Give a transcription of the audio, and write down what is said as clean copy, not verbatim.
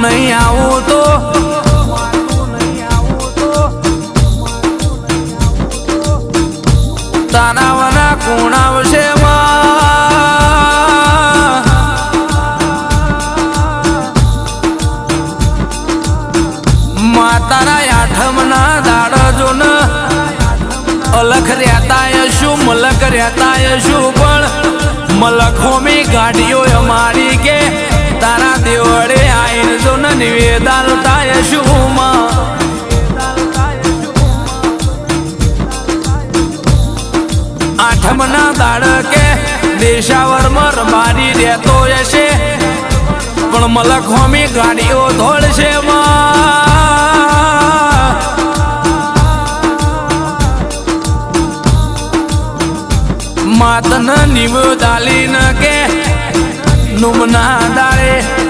નહીં આવું તો તારાવના કોણ આવશે માતારા આઠમના દાડા જો ને અલખ રહેતા શું મલક રહેતા શું પણ મલખોમી ગાડીઓ અમારી કે તારા દેવળે આઈને જો ને નિવેદાલતા શું આઠમના દાડ કે દેશાવર મર મારી રહેતો હશે પણ મલખોમી ગાડીઓ ધોળશે માતન નિવેદાલી ન કે નુમના દાડે